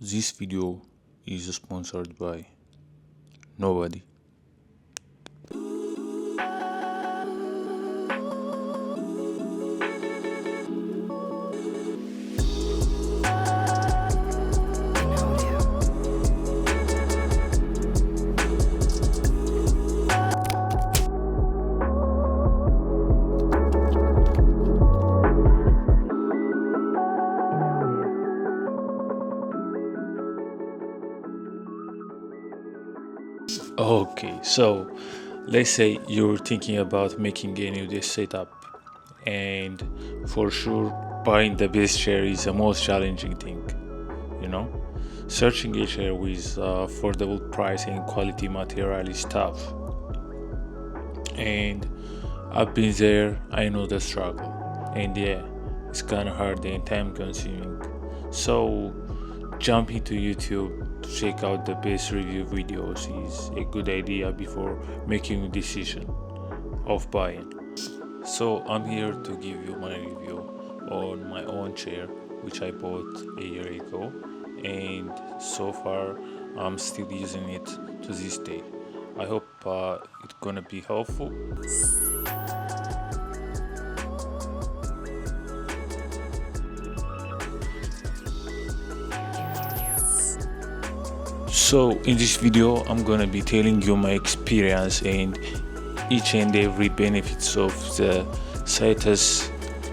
This video is sponsored by nobody. Okay, so let's say you're thinking about making a new desk setup, and for sure, buying the best chair is the most challenging thing, you know? Searching a chair with affordable price and quality material is tough, and I've been there, I know the struggle, and yeah, it's kinda hard and time consuming. So, jumping to YouTube to check out the best review videos is a good idea before making a decision of buying. So I'm here to give you my review on my own chair, which I bought a year ago, and so far I'm still using it to this day. I hope it's gonna be helpful. So in this video I'm gonna be telling you my experience and each and every benefits of the Citus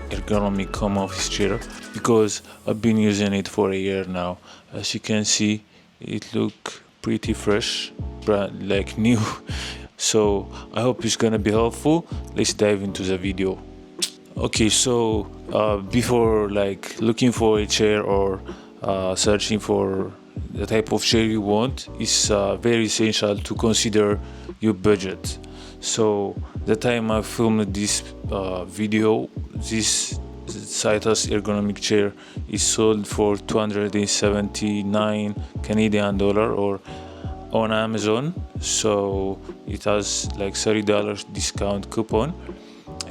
ergonomic home office chair, because I've been using it for a year now. As you can see, it look pretty fresh, brand like new. So I hope it's gonna be helpful. Let's dive into the video. Okay, so before like looking for a chair or searching for the type of chair you want, it's very essential to consider your budget. So the time I filmed this video, this Citus ergonomic chair is sold for 279 Canadian dollar or on Amazon. So it has like $30 discount coupon,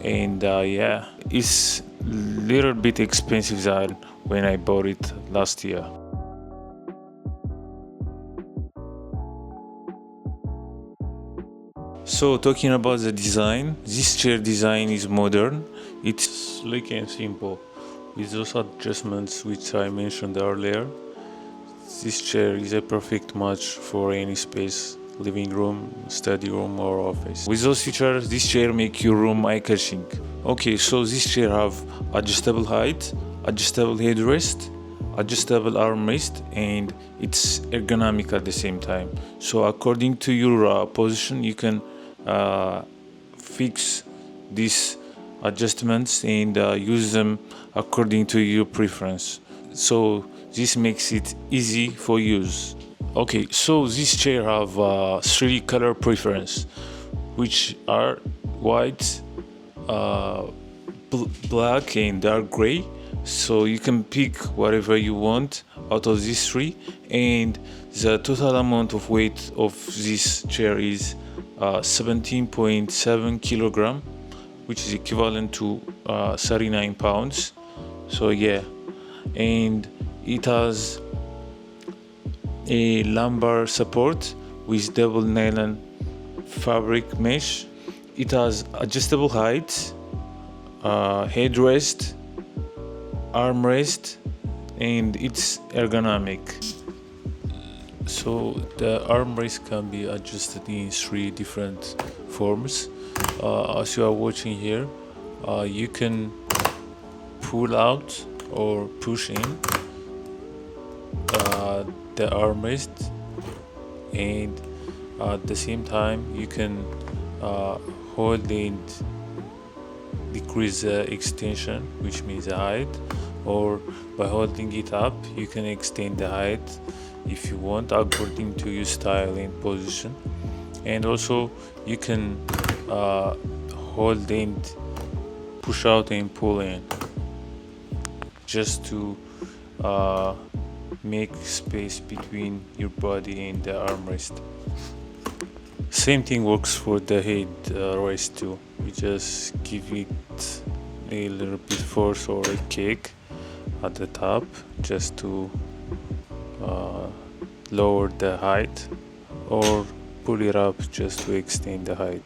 and yeah, it's little bit expensive than when I bought it last year. So talking about the design, this chair design is modern. It's slick and simple with those adjustments which I mentioned earlier. This chair is a perfect match for any space, living room, study room or office. With those features, this chair make your room eye-catching. Okay, so this chair have adjustable height, adjustable headrest, adjustable armrest, and it's ergonomic at the same time. So according to your position, you can fix these adjustments and use them according to your preference. So this makes it easy for use. Okay, so this chair have three color preference, which are white, black and dark gray. So you can pick whatever you want out of these three, and the total amount of weight of this chair is 17.7 kilogram, which is equivalent to 39 pounds. So yeah, and it has a lumbar support with double nylon fabric mesh. It has adjustable height, headrest, armrest, and it's ergonomic. So the armrest can be adjusted in three different forms. As you are watching here, you can pull out or push in the armrest, and at the same time you can hold and decrease the extension, which means the height, or by holding it up you can extend the height if you want according to your style and position. And also you can hold and push out and pull in just to make space between your body and the armrest. Same thing works for the head rest too. You just give it a little bit force or a kick at the top just to lower the height, or pull it up just to extend the height,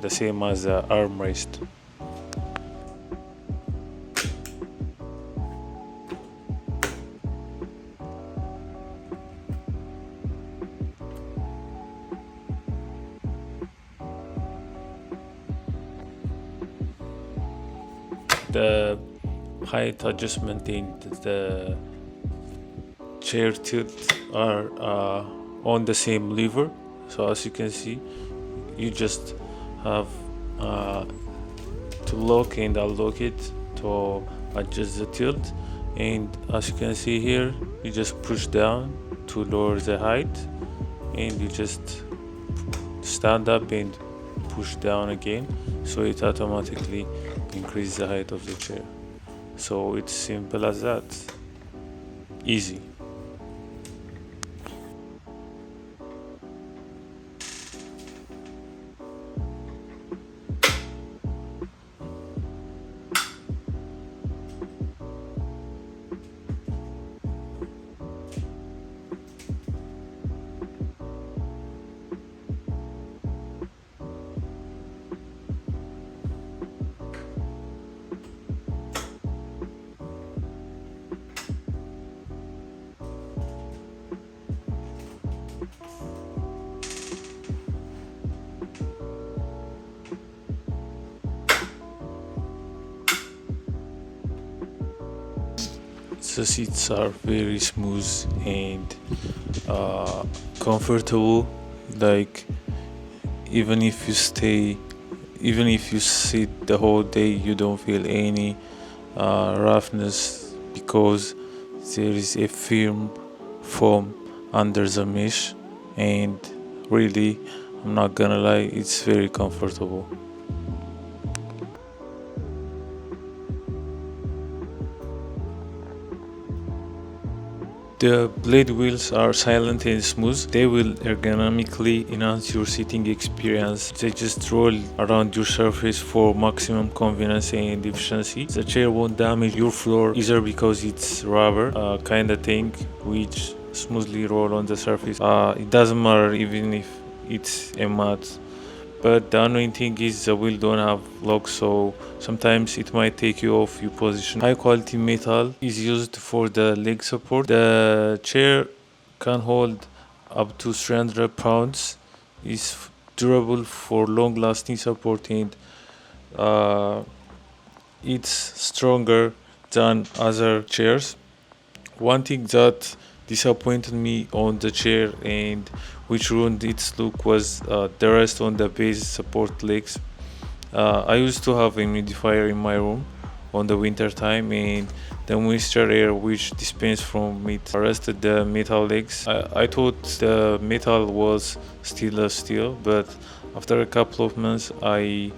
the same as the armrest. The height adjustment and the chair tilt are on the same lever. So as you can see, you just have to lock and unlock it to adjust the tilt. And as you can see here, you just push down to lower the height, and you just stand up and push down again, so it automatically increases the height of the chair. So it's simple as that. Easy. The seats are very smooth and comfortable. Like even if you sit the whole day, you don't feel any roughness, because there is a firm foam under the mesh, and really, I'm not gonna lie, it's very comfortable. The blade wheels are silent and smooth. They will ergonomically enhance your sitting experience. They just roll around your surface for maximum convenience and efficiency. The chair won't damage your floor either, because it's rubber kind of thing which smoothly roll on the surface. It doesn't matter even if it's a mat. But the annoying thing is the wheel don't have locks, so sometimes it might take you off your position. High quality metal is used for the leg support. The chair can hold up to 300 pounds. Is durable for long lasting support, and it's stronger than other chairs. One thing that disappointed me on the chair and which ruined its look was the rest on the base support legs. I used to have a humidifier in my room on the winter time, and the moisture air which dispensed from it rested the metal legs. I thought the metal was still steel, but after a couple of months I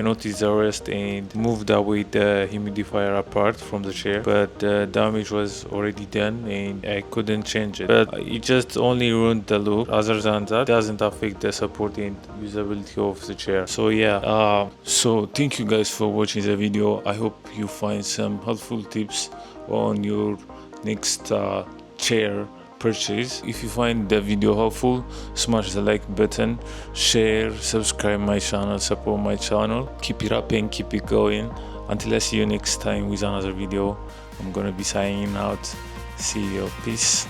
noticed the rest and moved away the humidifier apart from the chair, but the damage was already done and I couldn't change it. But it just only ruined the look. Other than that, it doesn't affect the support and usability of the chair. So yeah, so thank you guys for watching the video. I hope you find some helpful tips on your next chair purchase. If you find the video helpful, smash the like button, share, subscribe my channel, support my channel. Keep it up and keep it going. Until I see you next time with another video, I'm gonna be signing out. See you. Peace.